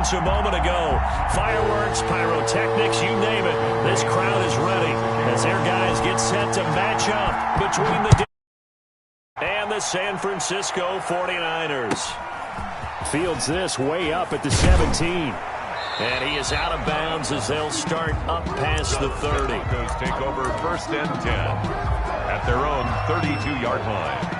seconds a moment ago. Fireworks, pyrotechnics, you name it. This crowd is ready as their guys get set to match up between the and the San Francisco 49ers. Fields this way up at the 17. And he is out of bounds as they'll start up past the 30. Broncos take over 1st and 10 at their own 32-yard line.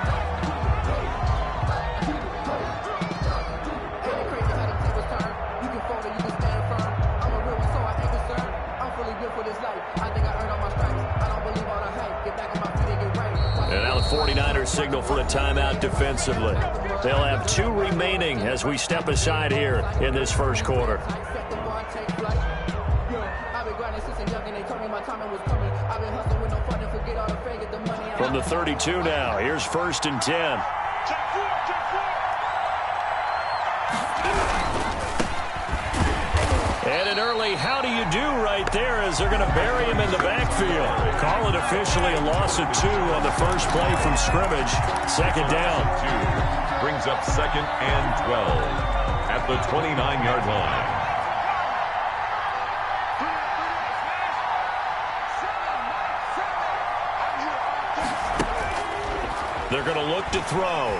And now the 49ers signal for a timeout defensively. They'll have 2 remaining as we step aside here in this first quarter. From the 32 now, here's 1st and 10. And an early how do you do right there as they're going to bury him in the backfield. Call it officially a loss of 2 on the first play from scrimmage. 2nd down. 2 brings up 2nd and 12 at the 29-yard line. They're going to look to throw.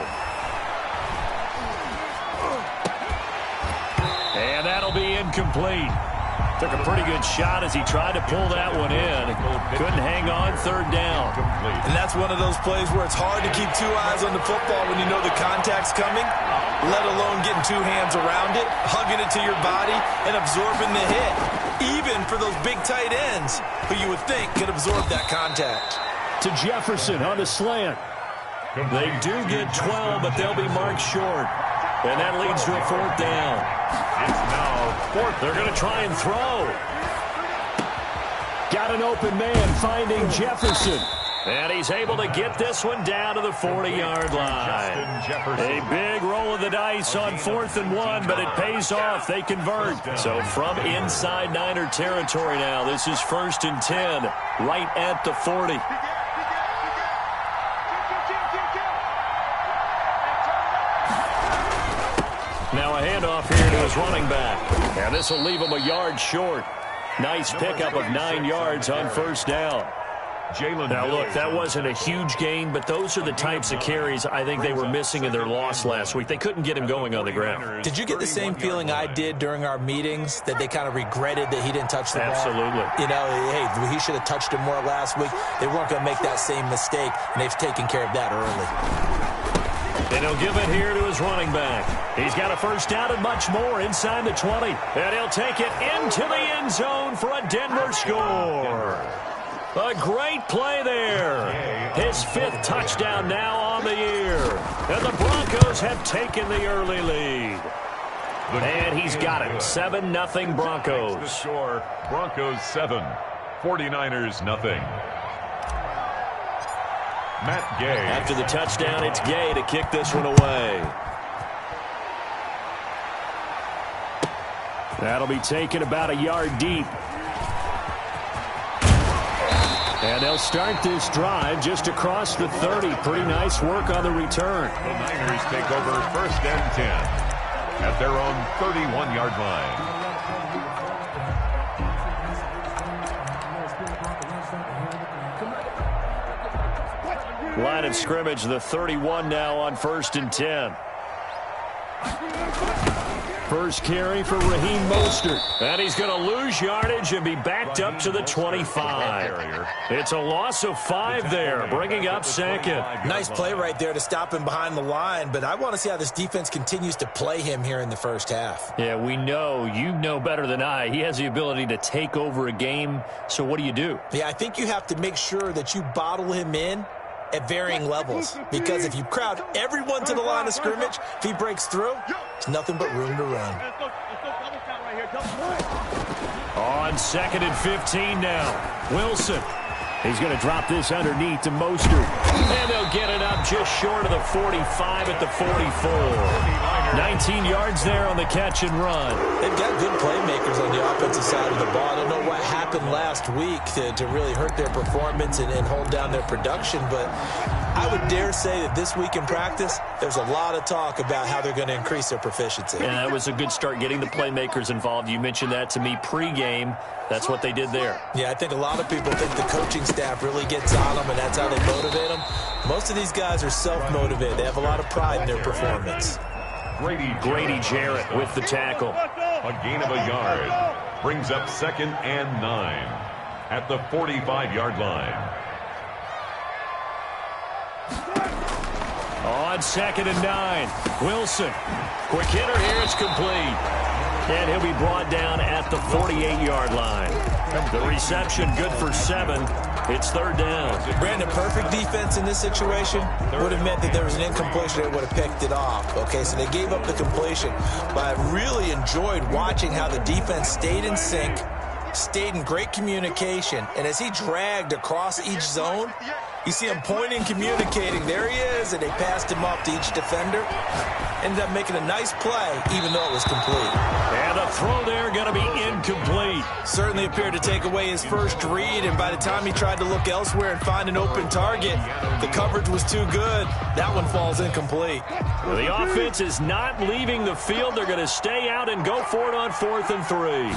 And that'll be incomplete. Took a pretty good shot as he tried to pull that one in. Couldn't hang on. 3rd down. And that's one of those plays where it's hard to keep 2 eyes on the football when you know the contact's coming, let alone getting 2 hands around it, hugging it to your body, and absorbing the hit. Even for those big tight ends who you would think could absorb that contact. To Jefferson on the slant. They do get 12, but they'll be marked short. And that leads to a 4th down. It's now 4th. They're going to try and throw. Got an open man finding Jefferson. And he's able to get this one down to the 40-yard line. A big roll of the dice on 4th and 1, but it pays off. They convert. So from inside Niner territory now, this is 1st and 10, right at the 40. Now a handoff here to his running back. And this will leave him a yard short. Nice pickup of 9 yards on 1st down. Now, look, that wasn't a huge gain, but those are the types of carries I think they were missing in their loss last week. They couldn't get him going on the ground. Did you get the same feeling I did during our meetings, that they kind of regretted that he didn't touch the ball? Absolutely. You know, hey, he should have touched it more last week. They weren't going to make that same mistake, and they've taken care of that early. And he'll give it here to his running back. He's got a 1st down and much more inside the 20. And he'll take it into the end zone for a Denver score. A great play there. His 5th touchdown now on the year. And the Broncos have taken the early lead. And he's got it. 7-0 Broncos. The score, Broncos 7, 49ers nothing. Matt Gay. After the touchdown, it's Gay to kick this one away. That'll be taken about a yard deep. And they'll start this drive just across the 30. Pretty nice work on the return. The Niners take over 1st and 10 at their own 31-yard line. Line of scrimmage, the 31 now on 1st and 10. First carry for Raheem Mostert. And he's going to lose yardage and be backed up to the 25. It's a loss of 5 there, bringing up 2nd. Nice play right there to stop him behind the line, but I want to see how this defense continues to play him here in the first half. Yeah, we know. You know better than I. He has the ability to take over a game, so what do? Yeah, I think you have to make sure that you bottle him in at varying levels, because if you crowd everyone to the line of scrimmage, if he breaks through, there's nothing but room to run. On 2nd and 15 now. Wilson. He's going to drop this underneath to Mostert. And they'll get it up just short of the 45 at the 44. 19 yards there on the catch and run. They've got good playmakers on the offensive side of the ball. I don't know what happened last week to really hurt their performance and hold down their production, but I would dare say that this week in practice, there's a lot of talk about how they're going to increase their proficiency. And that was a good start, getting the playmakers involved. You mentioned that to me pregame. That's what they did there. Yeah, I think a lot of people think the coaching staff really gets on them, and that's how they motivate them. Most of these guys are self-motivated. They have a lot of pride in their performance. Grady Jarrett with the tackle. A gain of a yard. Brings up 2nd and 9 at the 45-yard line. On 2nd and 9, Wilson. Quick hitter here, it's complete. And he'll be brought down at the 48-yard line. The reception good for 7. It's 3rd down. Brandon, perfect defense in this situation would have meant that there was an incompletion. They would have picked it off. Okay, so they gave up the completion. But I really enjoyed watching how the defense stayed in sync, stayed in great communication. And as he dragged across each zone, you see him pointing, communicating. There he is, and they passed him up to each defender. Ended up making a nice play, even though it was complete. And a throw there going to be incomplete. Certainly appeared to take away his first read, and by the time he tried to look elsewhere and find an open target, the coverage was too good. That one falls incomplete. Well, the offense is not leaving the field. They're going to stay out and go for it on 4th and 3.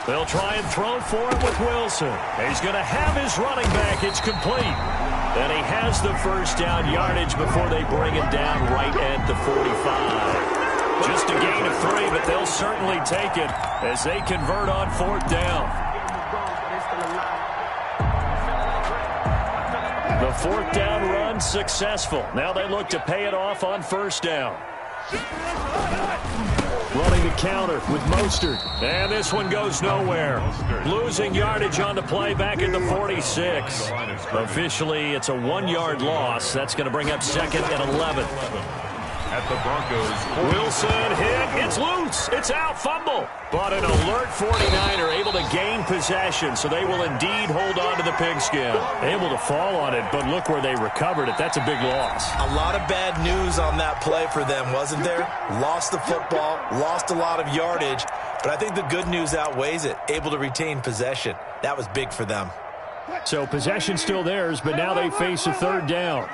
They'll try and throw for it with Wilson. He's going to have his running back. It's complete. And he has the first down yardage before they bring him down right at the 45. Just a gain of 3, but they'll certainly take it as they convert on 4th down. The 4th down run successful. Now they look to pay it off on 1st down. Running the counter with Mostert. And this one goes nowhere. Losing yardage on the play back at the 46. Officially, it's a 1-yard loss. That's going to bring up 2nd and 11. At the Broncos. Wilson hit. It's loose. It's out. Fumble. But an alert 49er able to gain possession, so they will indeed hold on to the pigskin. Able to fall on it, but look where they recovered it. That's a big loss. A lot of bad news on that play for them, wasn't there? Lost the football, lost a lot of yardage, but I think the good news outweighs it. Able to retain possession. That was big for them. So possession still theirs, but now they face a 3rd down.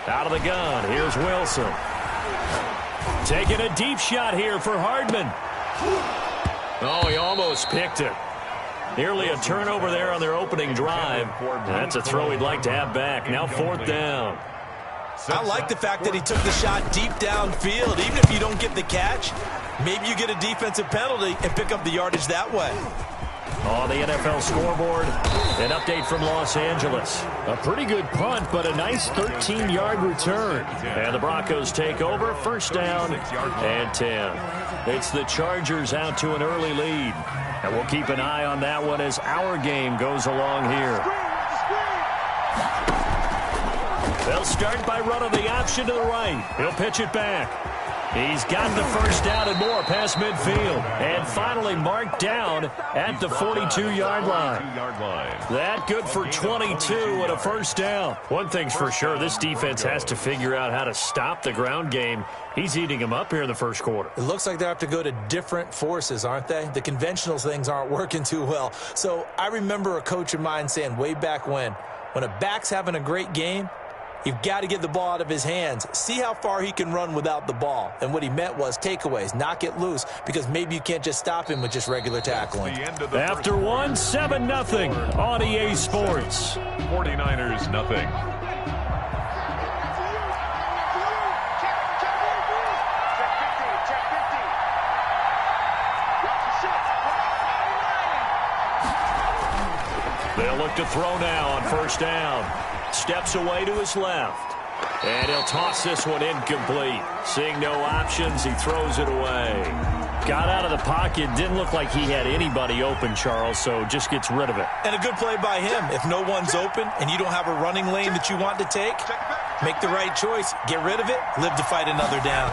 Out of the gun, here's Wilson. Taking a deep shot here for Hardman. Oh, he almost picked it. Nearly a turnover there on their opening drive. That's a throw he'd like to have back. Now 4th down. I like the fact that he took the shot deep downfield. Even if you don't get the catch, maybe you get a defensive penalty and pick up the yardage that way. On the NFL scoreboard, an update from Los Angeles. A pretty good punt, but a nice 13-yard return. And the Broncos take over, 1st down and 10. It's the Chargers out to an early lead. And we'll keep an eye on that one as our game goes along here. They'll start by running the option to the right. He'll pitch it back. He's got the first down and more past midfield. And finally marked down at the 42-yard line. That good for 22 and a first down. One thing's for sure, this defense has to figure out how to stop the ground game. He's eating them up here in the first quarter. It looks like they have to go to different forces, aren't they? The conventional things aren't working too well. So I remember a coach of mine saying way back when a back's having a great game, you've got to get the ball out of his hands. See how far he can run without the ball. And what he meant was takeaways, knock it loose, because maybe you can't just stop him with just regular tackling. After 7-0 on EA Sports. 49ers nothing. They'll look to throw now on 1st down. Steps away to his left. And he'll toss this one incomplete. Seeing no options, he throws it away. Got out of the pocket. Didn't look like he had anybody open, Charles, so just gets rid of it. And a good play by him. If no one's open and you don't have a running lane that you want to take, make the right choice. Get rid of it. Live to fight another down.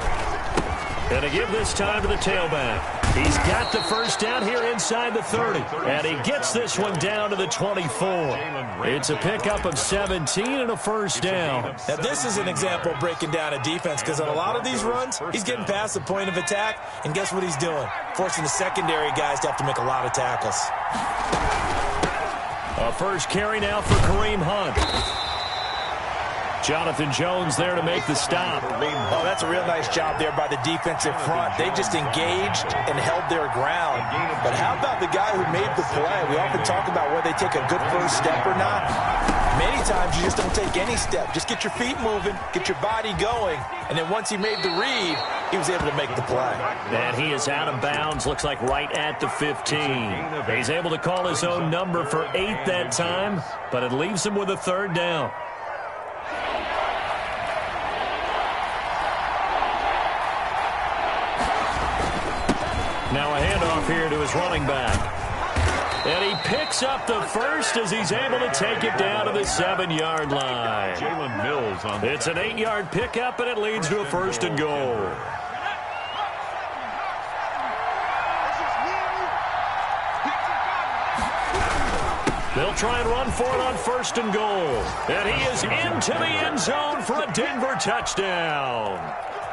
And to give this time to the tailback. He's got the first down here inside the 30. And he gets this one down to the 24. It's a pickup of 17 and a first down. Now, this is an example of breaking down a defense, because on a lot of these runs, he's getting past the point of attack, and guess what he's doing? Forcing the secondary guys to have to make a lot of tackles. A first carry now for Kareem Hunt. Jonathan Jones there to make the stop. Oh, that's a real nice job there by the defensive front. They just engaged and held their ground. But how about the guy who made the play? We often talk about whether they take a good first step or not. Many times you just don't take any step. Just get your feet moving, get your body going, and then once he made the read, he was able to make the play. And he is out of bounds, looks like right at the 15. He's able to call his own number for 8 that time, but it leaves him with a third down. Now a handoff here to his running back. And he picks up the first as he's able to take it down to the 7-yard line. Jalen Mills on. It's an 8-yard pickup, and it leads to a first and goal. They'll try and run for it on first and goal. And he is into the end zone for a Denver touchdown.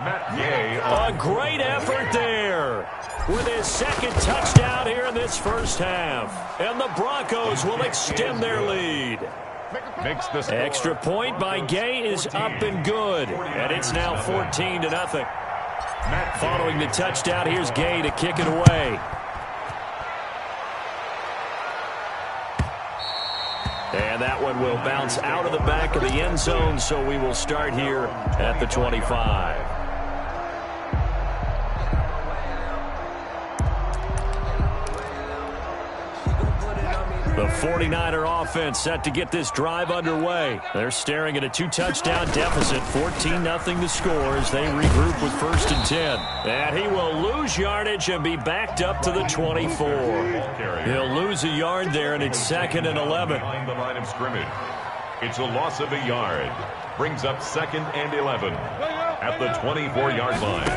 Matt Gay. A great effort there with his second touchdown here in this first half. And the Broncos will extend their lead. Extra point by Gay is up and good. And it's now 14-0. Following the touchdown, here's Gay to kick it away. And that one will bounce out of the back of the end zone, so we will start here at the 25. The 49er offense set to get this drive underway. They're staring at a 2-touchdown deficit, 14-0 to score as they regroup with first and 10. And he will lose yardage and be backed up to the 24. He'll lose a yard there, and it's 2nd and 11. Behind the line of scrimmage. It's a loss of a yard. Brings up 2nd and 11 at the 24-yard line.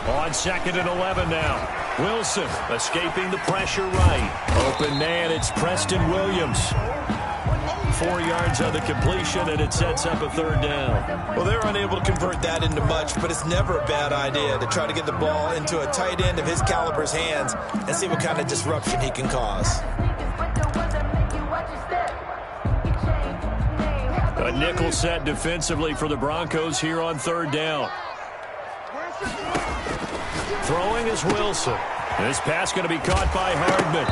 On 2nd and 11 now. Wilson escaping the pressure right. Open man, it's Preston Williams. 4 yards on the completion, and it sets up a third down. Well, they're unable to convert that into much, but it's never a bad idea to try to get the ball into a tight end of his caliber's hands and see what kind of disruption he can cause. A nickel set defensively for the Broncos here on third down. Throwing is Wilson. This pass going to be caught by Hardman.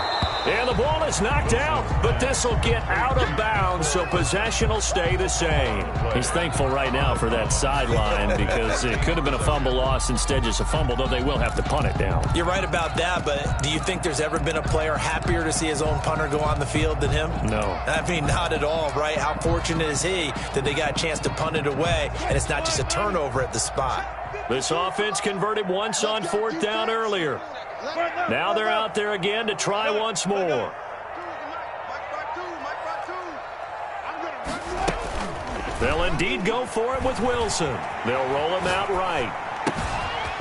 And the ball is knocked out, but this will get out of bounds, so possession will stay the same. He's thankful right now for that sideline because it could have been a fumble loss, instead just a fumble, though they will have to punt it down. You're right about that, but do you think there's ever been a player happier to see his own punter go on the field than him? No. I mean, not at all, right? How fortunate is he that they got a chance to punt it away, and it's not just a turnover at the spot. This offense converted once on 4th down earlier. Now they're out there again to try once more. They'll indeed go for it with Wilson. They'll roll him out right.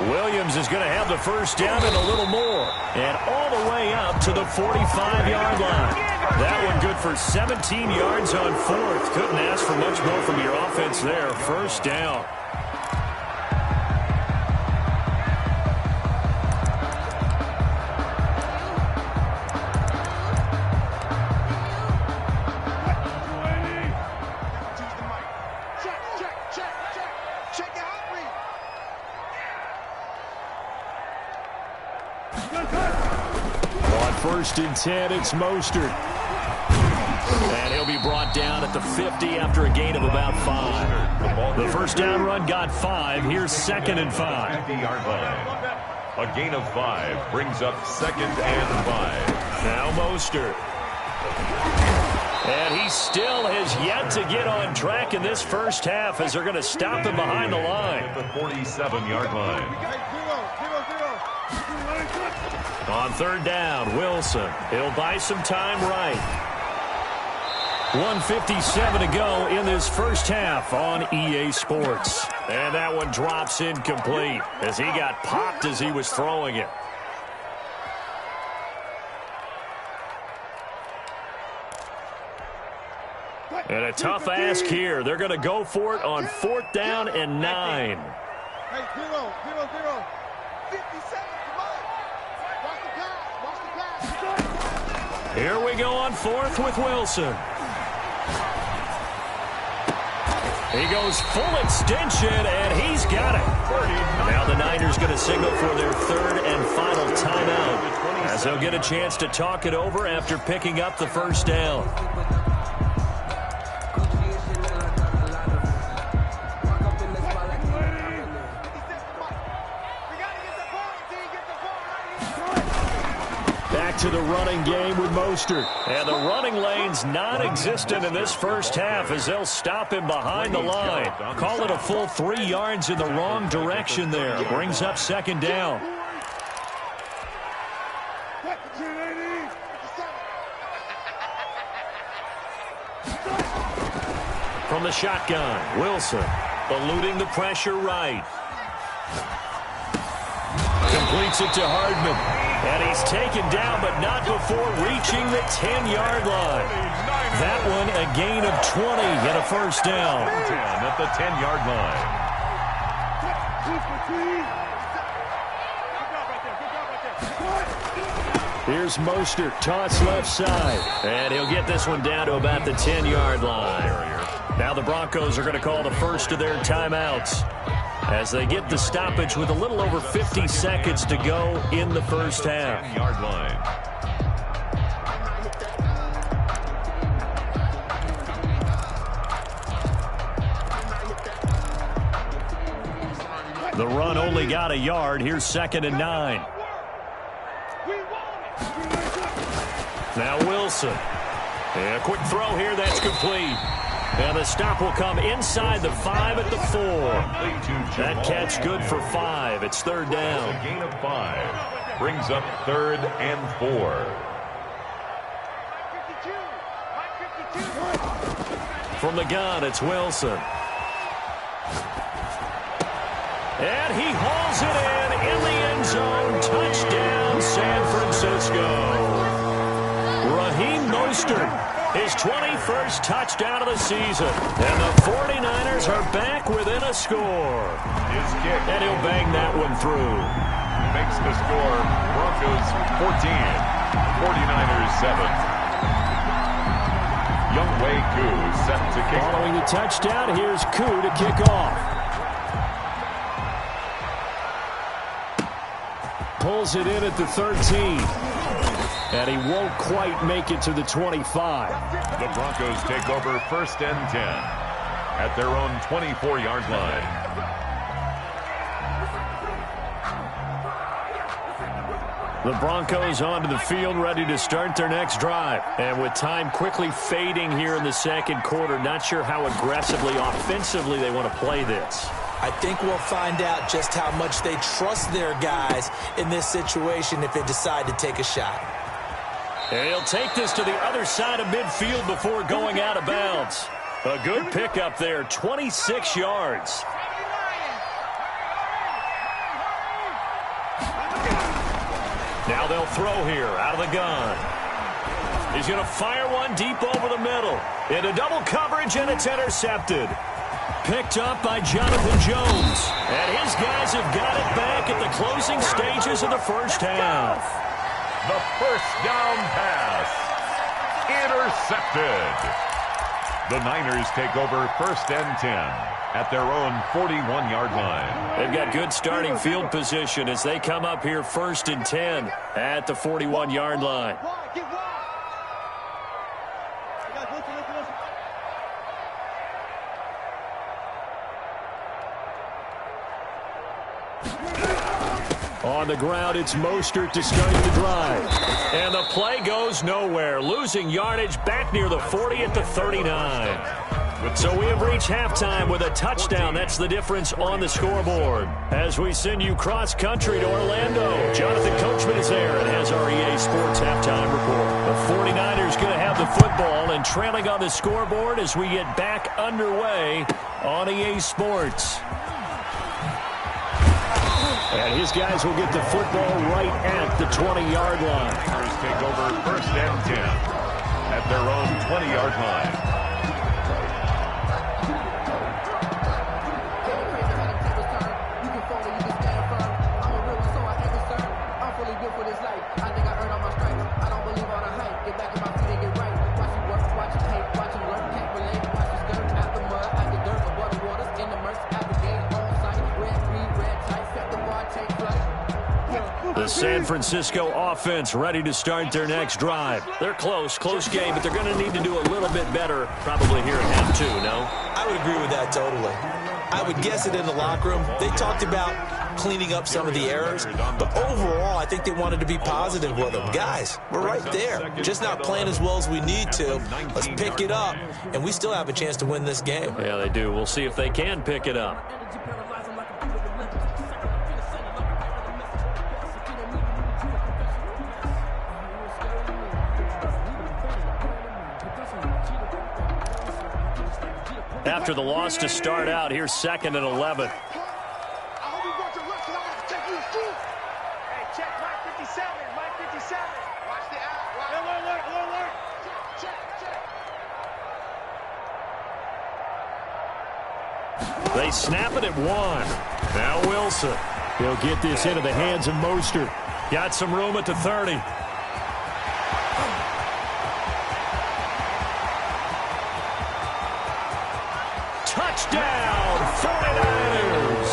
Williams is going to have the first down and a little more. And all the way up to the 45-yard line. That one good for 17 yards on 4th. Couldn't ask for much more from your offense there. First down. On 1st and 10, it's Mostert. And he'll be brought down at the 50 after a gain of about 5. The first down run got 5. Here's 2nd and 5. 50-yard line. A gain of 5 brings up 2nd and 5. Now Mostert. And he still has yet to get on track in this first half as they're going to stop him behind the line. The 47-yard line. On 3rd down, Wilson. He'll buy some time right. 1:57 to go in this first half on EA Sports. And that one drops incomplete as he got popped as he was throwing it. And a tough ask here. They're going to go for it on 4th down and 9. Hey, 0, 0, 0. 50 seconds, come on. Watch the pass. Here we go on 4th with Wilson. He goes full extension, and he's got it. Now the Niners going to signal for their 3rd and final timeout, as they'll get a chance to talk it over after picking up the 1st down. Back to the running game with Mostert. And the running lane's non-existent in this first half as they'll stop him behind the line. Call it a full 3 yards in the wrong direction there. Brings up 2nd down. From the shotgun, Wilson eluding the pressure right. Completes it to Hardman. And he's taken down, but not before reaching the 10-yard line. That one a gain of 20 and a 1st down. 10 at the 10-yard line. Here's Mostert, toss left side. And he'll get this one down to about the 10-yard line. Now the Broncos are going to call the first of their timeouts, as they get the stoppage with a little over 50 seconds to go in the first half. 10-yard line. The run only got a yard. Here's 2nd and 9. Now Wilson. And a quick throw here that's complete. And the stop will come inside the 5 at the 4. That catch good for 5. It's 3rd down. A gain of 5. Brings up 3rd and 4. From the gun, it's Wilson. And he hauls it in the end zone. Touchdown, San Francisco. Raheem Mostert, his 21st touchdown of the season. And the 49ers are back within a score. His kick. And he'll bang that one through. Makes the score Broncos 14, 49ers 7. Younghoe Koo set to kick. Following the touchdown, here's Koo to kick off. Pulls it in at the 13. And he won't quite make it to the 25. The Broncos take over 1st and 10 at their own 24-yard line. The Broncos onto the field, ready to start their next drive. And with time quickly fading here in the 2nd quarter, not sure how aggressively, offensively they want to play this. I think we'll find out just how much they trust their guys in this situation if they decide to take a shot. And he'll take this to the other side of midfield before going out of bounds. A good pickup there, 26 yards. Now they'll throw here out of the gun. He's going to fire one deep over the middle. Into double coverage, and it's intercepted. Picked up by Jonathan Jones. And his guys have got it back at the closing stages of the first half. The 1st down pass. Intercepted. The Niners take over 1st and 10 at their own 41-yard line. They've got good starting field position as they come up here 1st and 10 at the 41-yard line. On the ground, it's Mostert to start the drive. And the play goes nowhere. Losing yardage back near the 40 at the 39. So we have reached halftime with a touchdown. That's the difference on the scoreboard. As we send you cross-country to Orlando, Jonathan Coachman is there and has our EA Sports halftime report. The 49ers going to have the football and trailing on the scoreboard as we get back underway on EA Sports. And his guys will get the football right at the 20-yard line. Niners take over 1st and 10 at their own 20-yard line. The San Francisco offense ready to start their next drive. They're close game, but they're going to need to do a little bit better probably here at half two, no? I would agree with that totally. I would guess it in the locker room. They talked about cleaning up some of the errors, but overall, I think they wanted to be positive with them. Guys, we're right there. Just not playing as well as we need to. Let's pick it up, and we still have a chance to win this game. Yeah, they do. We'll see if they can pick it up. After the loss to start out, here's 2nd and 11. They snap it at 1. Now Wilson. He'll get this into the hands of Mostert. Got some room at the 30. Touchdown, 49ers.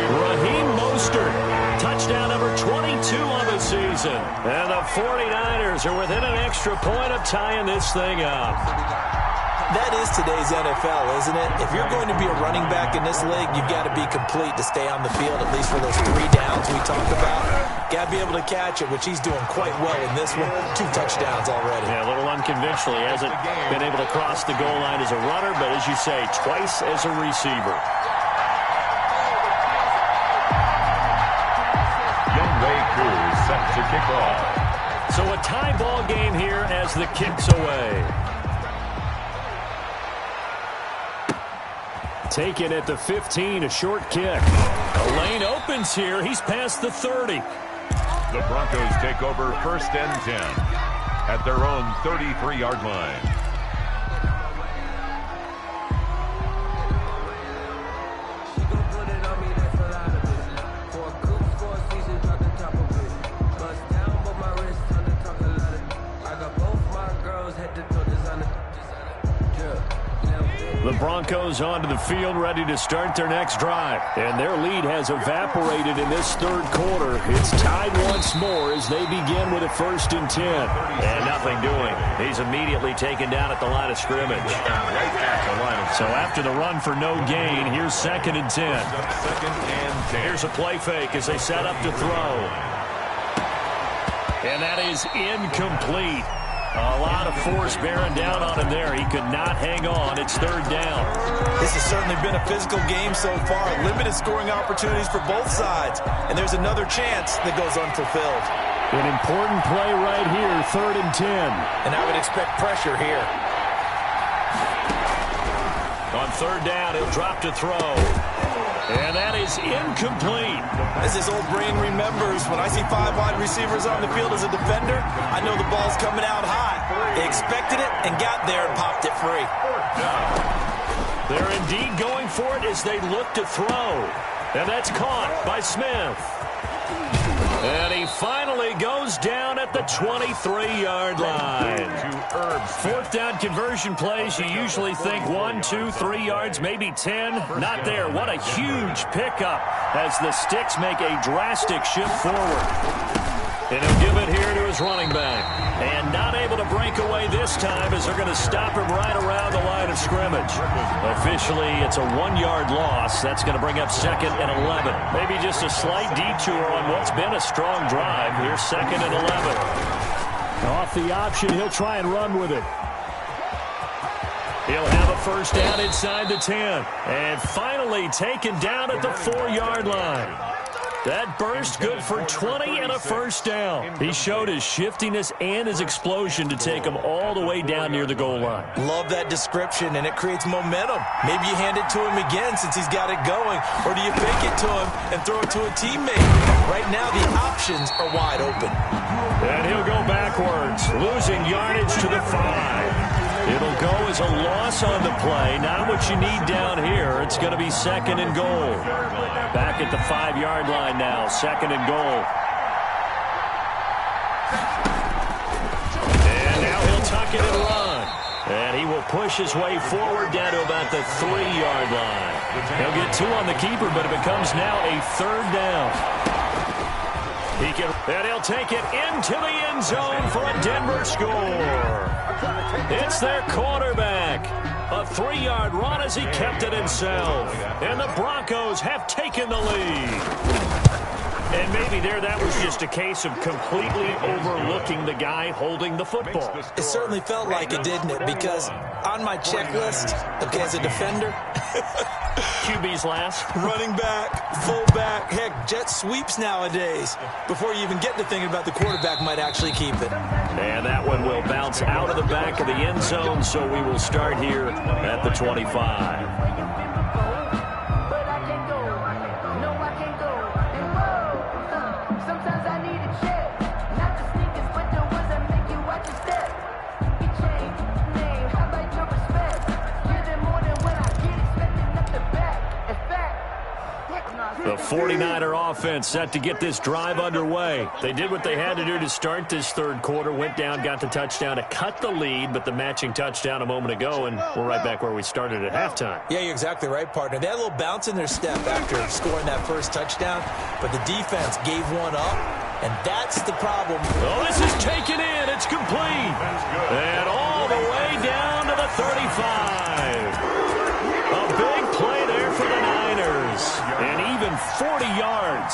Raheem Mostert, touchdown number 22 on the season. And the 49ers are within an extra point of tying this thing up. That is today's NFL, isn't it? If you're going to be a running back in this league, you've got to be complete to stay on the field, at least for those 3 downs we talked about. Got to be able to catch it, which he's doing quite well in this one. 2 touchdowns already. Yeah, a little unconventionally. Hasn't been able to cross the goal line as a runner, but as you say, twice as a receiver. Young Ray Cruz set to kick off. So a tie ball game here as the kick's away. Taken at the 15, a short kick. A lane opens here. He's past the 30. The Broncos take over 1st and 10 at their own 33-yard line. The Broncos onto the field, ready to start their next drive. And their lead has evaporated in this 3rd quarter. It's tied once more as they begin with a 1st and 10. And nothing doing. He's immediately taken down at the line of scrimmage. So after the run for no gain, here's 2nd and 10. 2nd and 10. Here's a play fake as they set up to throw. And that is incomplete. A lot of force bearing down on him there. He could not hang on. It's 3rd down. This has certainly been a physical game so far. Limited scoring opportunities for both sides. And there's another chance that goes unfulfilled. An important play right here, 3rd and 10. And I would expect pressure here. On 3rd down, he'll drop to throw. And that is incomplete. As his old brain remembers, when I see 5 wide receivers on the field as a defender, I know the ball's coming out high. They expected it and got there and popped it free. They're indeed going for it as they look to throw. And that's caught by Smith. And he finally goes down at the 23-yard line. 4th down conversion plays, you usually think 1, 2, 3 yards, maybe 10. Not there. What a huge pickup as the Sticks make a drastic shift forward. And he'll give it here to his running back. And not able to break away this time as they're going to stop him right around the line of scrimmage. Officially, it's a 1-yard loss. That's going to bring up 2nd and 11. Maybe just a slight detour on what's been a strong drive. Here's 2nd and 11. Off the option, he'll try and run with it. He'll have a 1st down inside the 10. And finally taken down at the 4-yard line. That burst good for 20 and a 1st down. He showed his shiftiness and his explosion to take him all the way down near the goal line. Love that description, and it creates momentum. Maybe you hand it to him again since he's got it going, or do you fake it to him and throw it to a teammate? Right now, the options are wide open. And he'll go backwards, losing yardage to the 5. It'll go as a loss on the play. Not what you need down here. It's going to be 2nd and goal. Back at the 5-yard line now, 2nd and goal. it and run. And he will push his way forward down to about the 3-yard line. He'll get 2 on the keeper, but it becomes now a 3rd down. And he'll take it into the end zone for a Denver score. It's their quarterback. A 3-yard run as he kept it himself. And the Broncos have taken the lead. And maybe that was just a case of completely overlooking the guy holding the football. It certainly felt like it, didn't it? Because on my checklist, okay, as a defender, QB's last. Running back, fullback, heck, jet sweeps nowadays. Before you even get to thinking about the quarterback might actually keep it. And that one will bounce out of the back of the end zone, so we will start here at the 25. The 49er offense set to get this drive underway. They did what they had to do to start this 3rd quarter, went down, got the touchdown to cut the lead, but the matching touchdown a moment ago, and we're right back where we started at halftime. Yeah, you're exactly right, partner. They had a little bounce in their step after scoring that first touchdown, but the defense gave one up, and that's the problem. Oh, this is taken in. It's complete. And all the way down to the 35. A big play there for the Niners. And even 40 yards.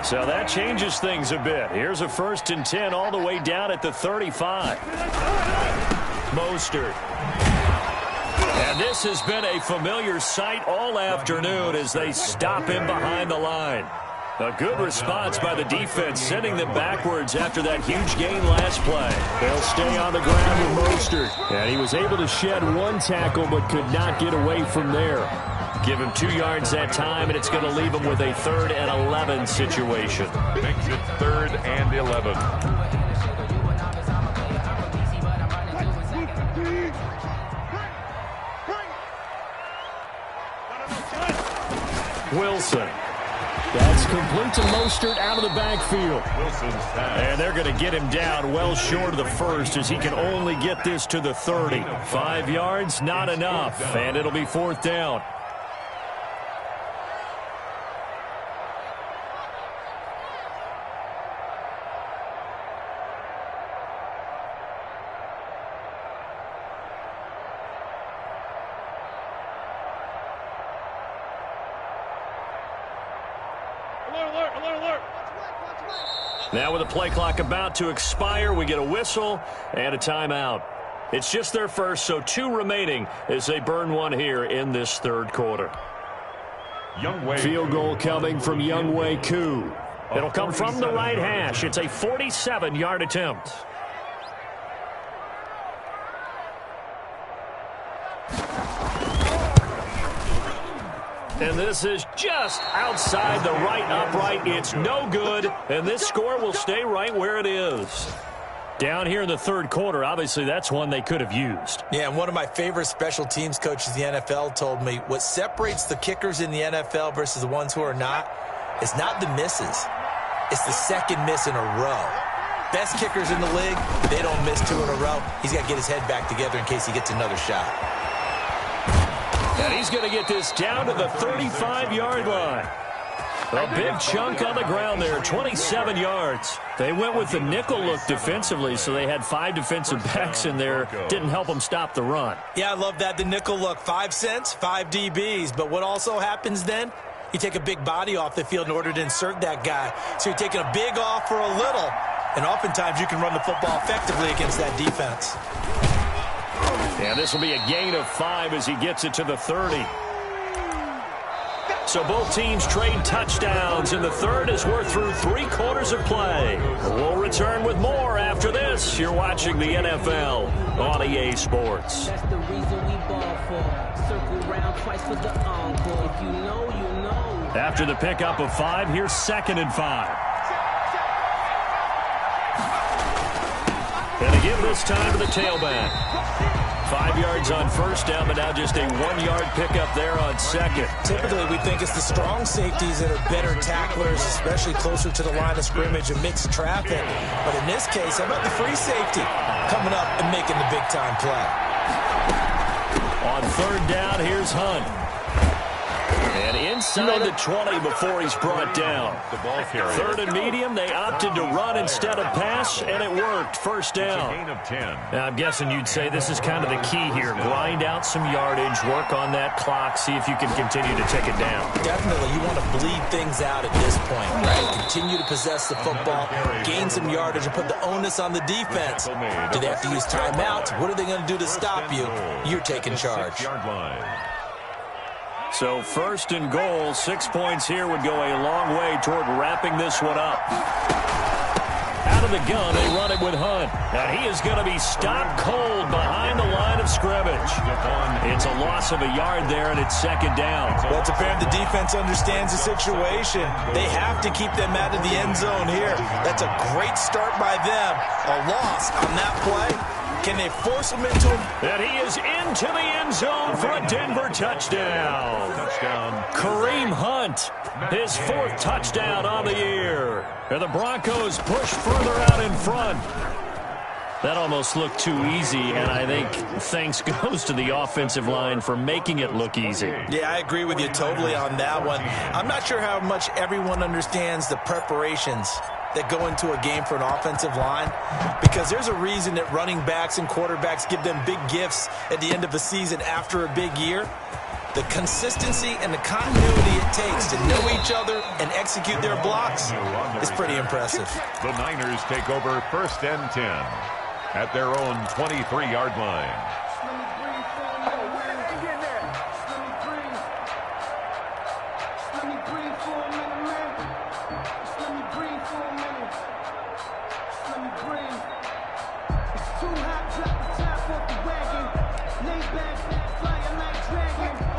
So that changes things a bit. Here's a 1st and 10 all the way down at the 35. Mostert. And this has been a familiar sight all afternoon as they stop him behind the line. A good response by the defense, sending them backwards after that huge gain last play. They'll stay on the ground with Mostert. And he was able to shed 1 tackle but could not get away from there. Give him 2 yards that time, and it's going to leave him with a 3rd and 11 situation. Makes it 3rd and 11. Wilson. That's complete to Mostert out of the backfield. And they're going to get him down well short of the 1st as he can only get this to the 30. 5 yards, not enough, and it'll be 4th down. Now with the play clock about to expire, we get a whistle and a timeout. It's just their first, so 2 remaining as they burn 1 here in this 3rd quarter. Field goal coming from Younghoe Koo. It'll come from the right hash. It's a 47-yard attempt. And this is just outside the right upright. It's no good, and this score will stay right where it is. Down here in the 3rd quarter, obviously that's one they could have used. Yeah, and one of my favorite special teams coaches in the NFL told me what separates the kickers in the NFL versus the ones who are not is not the misses. It's the 2nd miss in a row. Best kickers in the league, they don't miss 2 in a row. He's got to get his head back together in case he gets another shot. And he's going to get this down to the 35-yard line. A big chunk on the ground there, 27 yards. They went with the nickel look defensively, so they had 5 defensive backs in there. Didn't help them stop the run. Yeah, I love that, the nickel look. 5 cents, 5 DBs. But what also happens then? You take a big body off the field in order to insert that guy. So you're taking a big off for a little. And oftentimes you can run the football effectively against that defense. And this will be a gain of 5 as he gets it to the 30. So both teams trade touchdowns, and the 3rd as we're through 3 quarters of play. We'll return with more after this. You're watching the NFL on EA Sports. That's the reason we ball for. Circle round twice for the encore. If you know, you know. After the pickup of 5, here's 2nd and 5. And to give this time to the tailback. 5 yards on first down, but now just a 1-yard pickup there on second. Typically, we think it's the strong safeties that are better tacklers, especially closer to the line of scrimmage and mixed traffic. But in this case, how about the free safety coming up and making the big-time play? On third down, here's Hunt. And inside the 20 before he's brought down. Third and medium, they opted to run instead of pass, and it worked. First down. Gain of 10. Now, I'm guessing you'd say this is kind of the key here. Grind out some yardage, work on that clock, see if you can continue to take it down. Definitely, you want to bleed things out at this point, right? Continue to possess the football, gain some yardage, and put the onus on the defense. Do they have to use timeouts? What are they going to do to stop you? You're taking charge. 6-yard line. So first and goal, 6 points here would go a long way toward wrapping this one up. Out of the gun, they run it with Hunt. And he is going to be stopped cold behind the line of scrimmage. It's a loss of a yard there, and it's second down. Well, it's apparent the defense understands the situation. They have to keep them out of the end zone here. That's a great start by them. A loss on that play. Can they force him into him? And he is into the end zone for a Denver touchdown. Kareem Hunt, his 4th touchdown on the year. And the Broncos push further out in front. That almost looked too easy, and I think thanks goes to the offensive line for making it look easy. Yeah, I agree with you totally on that one. I'm not sure how much everyone understands the preparations that go into a game for an offensive line, because there's a reason that running backs and quarterbacks give them big gifts at the end of a season after a big year. The consistency and the continuity it takes to know each other and execute their blocks is pretty impressive. The Niners take over first and 10 at their own 23-yard line.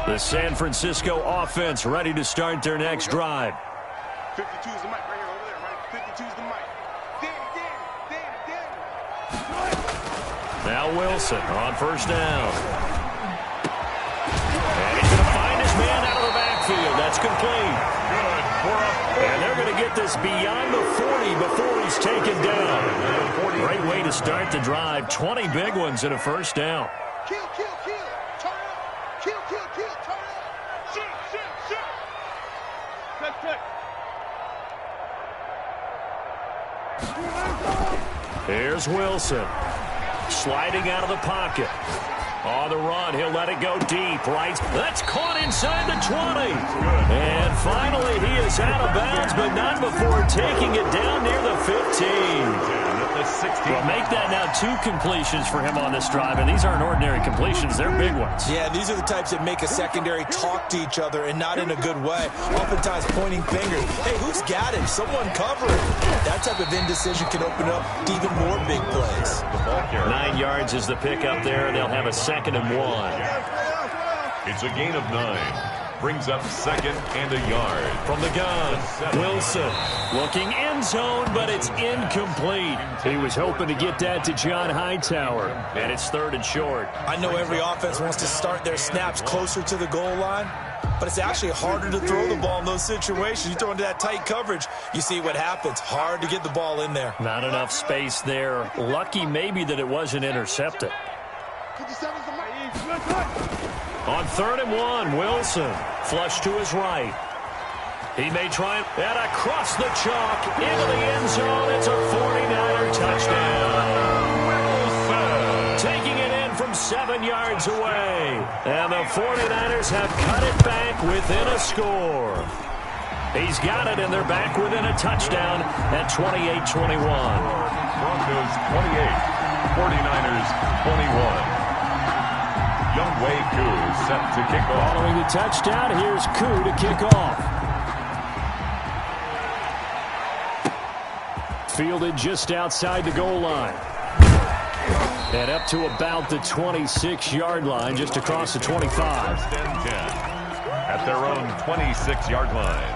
The San Francisco offense ready to start their next drive. 52 is the mic right here over there, right? 52 is the mic. Danny. Now Wilson on first down. And he's going to find his man out of the backfield. That's complete. Good. And they're going to get this beyond the 40 before he's taken down. Great way to start the drive. 20 big ones and a first down. Kill. Turn up. Kill. Turn up. Shoot. Cut. Here's Wilson. Sliding out of the pocket. On the run, he'll let it go deep, right? That's caught inside the 20. And finally, he is out of bounds, but not before taking it down near the 15. Well, make that now 2 completions for him on this drive, and these aren't ordinary completions. They're big ones. Yeah, these are the types that make a secondary talk to each other, and not in a good way. Oftentimes pointing fingers. Hey, who's got him? Someone cover it. That type of indecision can open up to even more big plays. 9 yards is the pickup there, and they'll have a 2nd and 1. It's a gain of 9. Brings up 2nd and a yard. From the gun, Wilson looking end zone, but it's incomplete. He was hoping to get that to John Hightower, and it's 3rd and short. I know every offense wants to start their snaps closer to the goal line, but it's actually harder to throw the ball in those situations. You throw into that tight coverage, you see what happens. Hard to get the ball in there. Not enough space there. Lucky maybe that it wasn't intercepted. 57 is the mic. On 3rd and 1, Wilson flush to his right. He may try and across the chalk into the end zone. It's a 49er touchdown. Wilson taking it in from 7 yards away. And the 49ers have cut it back within a score. He's got it, and they're back within a touchdown at 28-21. Broncos 28, 49ers 21. Younghoe Koo set to kick off. Following the touchdown, here's Koo to kick off. Fielded just outside the goal line. And up to about the 26-yard line, just across the 25. First and 10 at their own 26-yard line.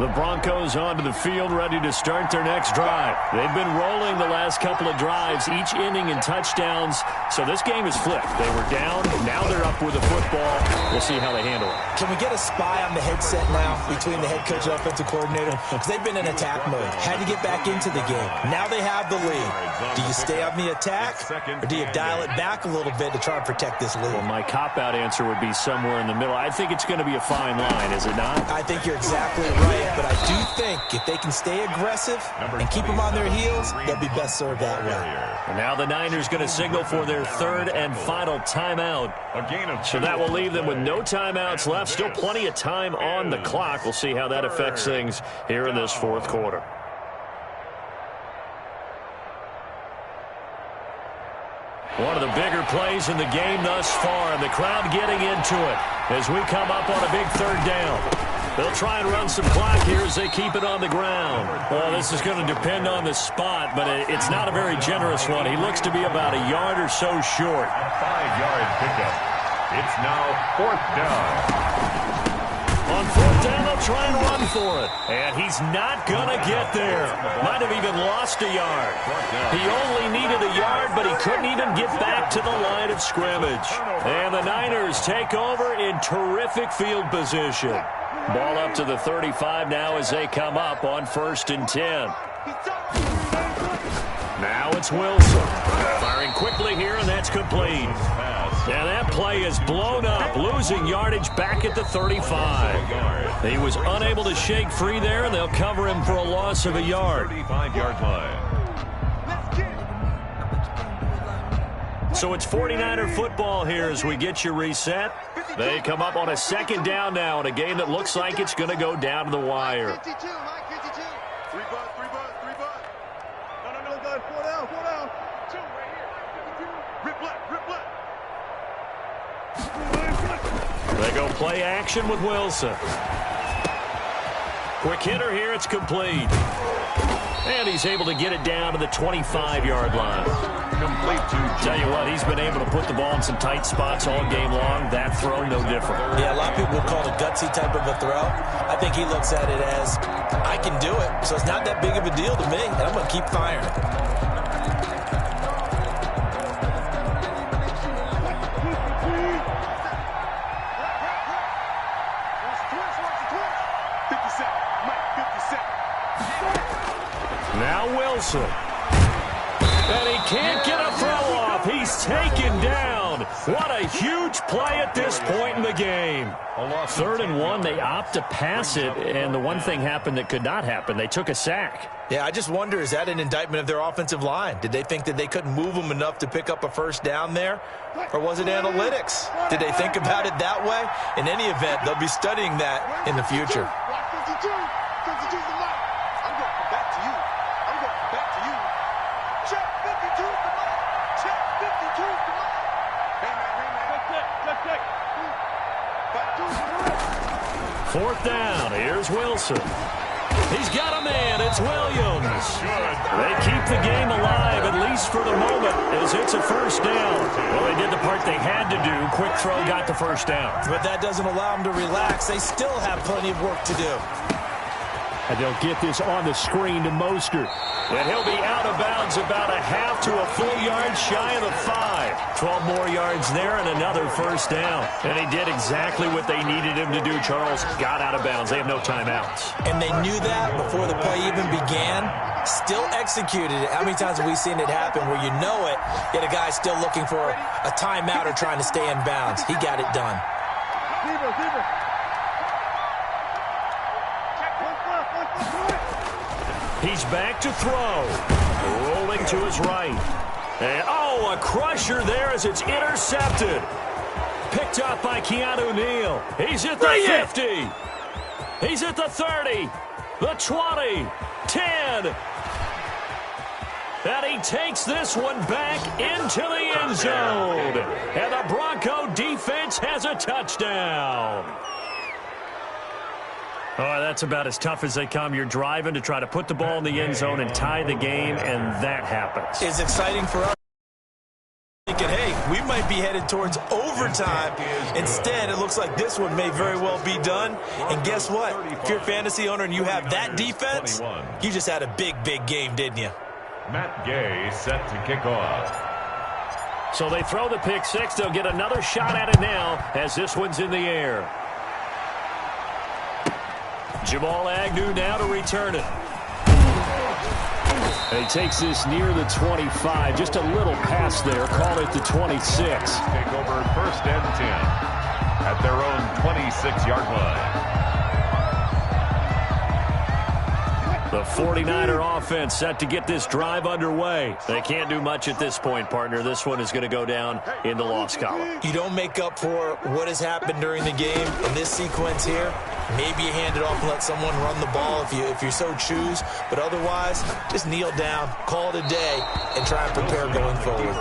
The Broncos onto the field, ready to start their next drive. They've been rolling the last couple of drives, each inning in touchdowns. So this game is flipped. They were down. Now they're up with the football. We'll see how they handle it. Can we get a spy on the headset now between the head coach and offensive coordinator? Because they've been in attack mode. Had to get back into the game. Now they have the lead. Do you stay on the attack, or do you dial it back a little bit to try and protect this lead? Well, my cop-out answer would be somewhere in the middle. I think it's going to be a fine line, is it not? I think you're exactly right. But I do think if they can stay aggressive and keep them on their heels, they'll be best served that way. And now the Niners going to signal for their third and final timeout. So that will leave them with no timeouts left. Still plenty of time on the clock. We'll see how that affects things here in this fourth quarter. One of the bigger plays in the game thus far, and the crowd getting into it as we come up on a big third down. They'll try and run some clock here as they keep it on the ground. Well, this is going to depend on the spot, but it's not a very generous one. He looks to be about a yard or so short. A 5-yard pickup. It's now fourth down. On fourth down, they'll try and run for it. And he's not going to get there. Might have even lost a yard. He only needed a yard, but he couldn't even get back to the line of scrimmage. And the Niners take over in terrific field position. Ball up to the 35 now as they come up on 1st and 10. Now it's Wilson. Firing quickly here, and that's complete. And that play is blown up, losing yardage back at the 35. He was unable to shake free there, and they'll cover him for a loss of a yard. 35-yard line. So it's 49er football here as we get you reset. They come up on a second down now in a game that looks like it's going to go down to the wire. 52, Mike 52. 3 bud. No, go ahead. 4 down. 2 right here. Rip left. They go play action with Wilson. Quick hitter here, it's complete. And he's able to get it down to the 25-yard line. Complete to Tell you what, he's been able to put the ball in some tight spots all game long. That throw, no different. Yeah, a lot of people would call it a gutsy type of a throw. I think he looks at it as, I can do it, so it's not that big of a deal to me, and I'm going to keep firing. Now Wilson. And he can't get a throw off. He's taken down. What a huge play at this point in the game. 3rd and 1, they opt to pass it, and the one thing happened that could not happen. They took a sack. Yeah, I just wonder, is that an indictment of their offensive line? Did they think that they couldn't move them enough to pick up a first down there? Or was it analytics? Did they think about it that way? In any event, they'll be studying that in the future. 52 the mic. I'm going to come back to you. Check 52 the mic. Check 52 the mic. Hey, man. Check. 4th down. Here's Wilson. He's got a man. It's Williams. They keep the game alive, at least for the moment, as it's a first down. Well, they did the part they had to do. Quick throw got the first down. But that doesn't allow them to relax. They still have plenty of work to do. And they'll get this on the screen to Mostert. And he'll be out of bounds about a half to a full yard shy of the 5. 12 more yards there and another first down. And he did exactly what they needed him to do, Charles. Got out of bounds. They have no timeouts. And they knew that before the play even began. Still executed it. How many times have we seen it happen where you know it, yet a guy's still looking for a timeout or trying to stay in bounds? He got it done. He's back to throw. Rolling to his right. And, a crusher there as it's intercepted. Picked up by Keanu Neal. He's at the 50. He's at the 30. The 20. 10. And he takes this one back into the end zone. And the Bronco defense has a touchdown. Oh, that's about as tough as they come. You're driving to try to put the ball in the end zone and tie the game, and that happens. It's exciting for us. Thinking, hey, we might be headed towards overtime. Instead, it looks like this one may very well be done. And guess what? If you're a fantasy owner and you have that defense, you just had a big, big game, didn't you? Matt Gay set to kick off. So they throw the pick six. They'll get another shot at it now as this one's in the air. Jamal Agnew now to return it. He takes this near the 25. Just a little pass there. Call it the 26. Take over 1st and 10 at their own 26-yard line. The 49er offense set to get this drive underway. They can't do much at this point, partner. This one is going to go down in the loss column. You don't make up for what has happened during the game in this sequence here. Maybe you hand it off and let someone run the ball if you so choose. But otherwise, just kneel down, call it a day, and try and prepare going forward.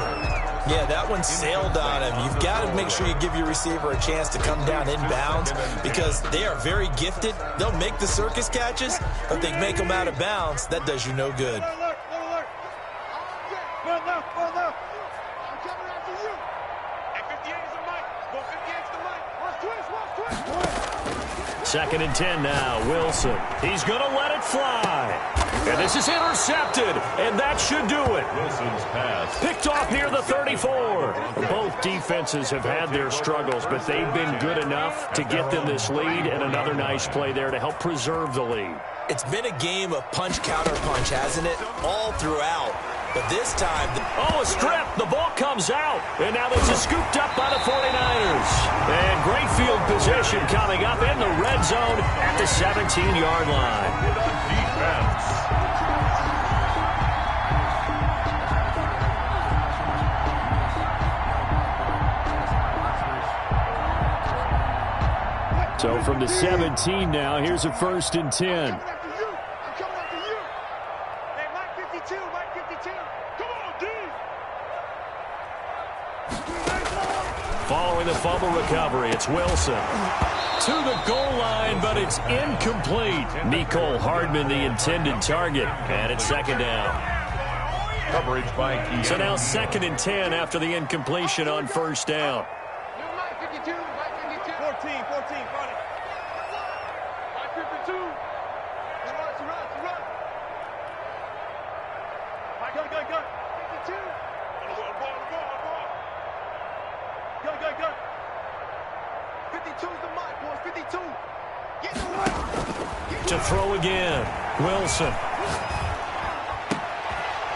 Yeah, that one sailed on him. You've got to make sure you give your receiver a chance to come down inbounds because they are very gifted. They'll make the circus catches, but if they make them out of bounds, that does you no good. Second and 10 now. Wilson. He's going to let it fly. And this is intercepted. And that should do it. Wilson's pass. Picked off near the 34. Both defenses have had their struggles, but they've been good enough to get them this lead. And another nice play there to help preserve the lead. It's been a game of punch-counter-punch, hasn't it? All throughout. But this time... a strip. The ball comes out. And now this is scooped up by the 49ers. And great field position coming up in the red zone at the 17-yard line. Defense. So from the 17 now, here's a 1st and 10. Following the fumble recovery, it's Wilson. To the goal line, but it's incomplete. Mecole Hardman, the intended target. And it's second down. Coverage by Keith. So now 2nd and 10 after the incompletion on 1st down. 14, 14, run it. 52. Run. Go. 52. Go. 52 is the mark, boys. 52. Get the way. To throw again. Wilson.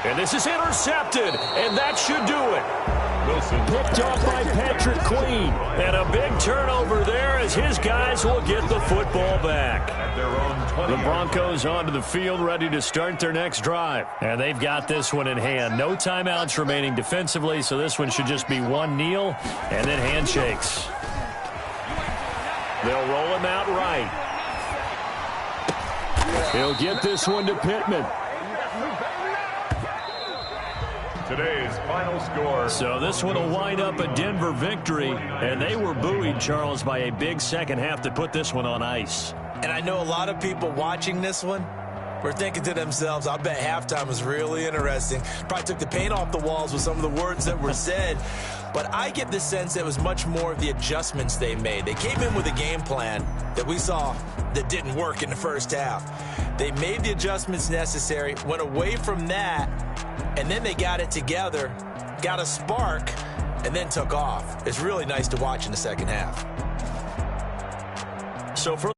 And this is intercepted. And that should do it. Wilson Picked off by Patrick Queen. And a big turnover there as his guys will get the football back. at their own 20. The Broncos onto the field ready to start their next drive. And they've got this one in hand. No timeouts remaining defensively, so this one should just be one kneel and then handshakes. They'll roll him out right. He'll get this one to Pittman. Today's final score. So this one will wind up a Denver victory, and they were buoyed, Charles, by a big second half to put this one on ice. And I know a lot of people watching this one were thinking to themselves, I bet halftime was really interesting. Probably took the paint off the walls with some of the words that were said. But I get the sense it was much more of the adjustments they made. They came in with a game plan that we saw that didn't work in the first half. They made the adjustments necessary, went away from that, and then they got it together, got a spark, and then took off. It's really nice to watch in the second half. So for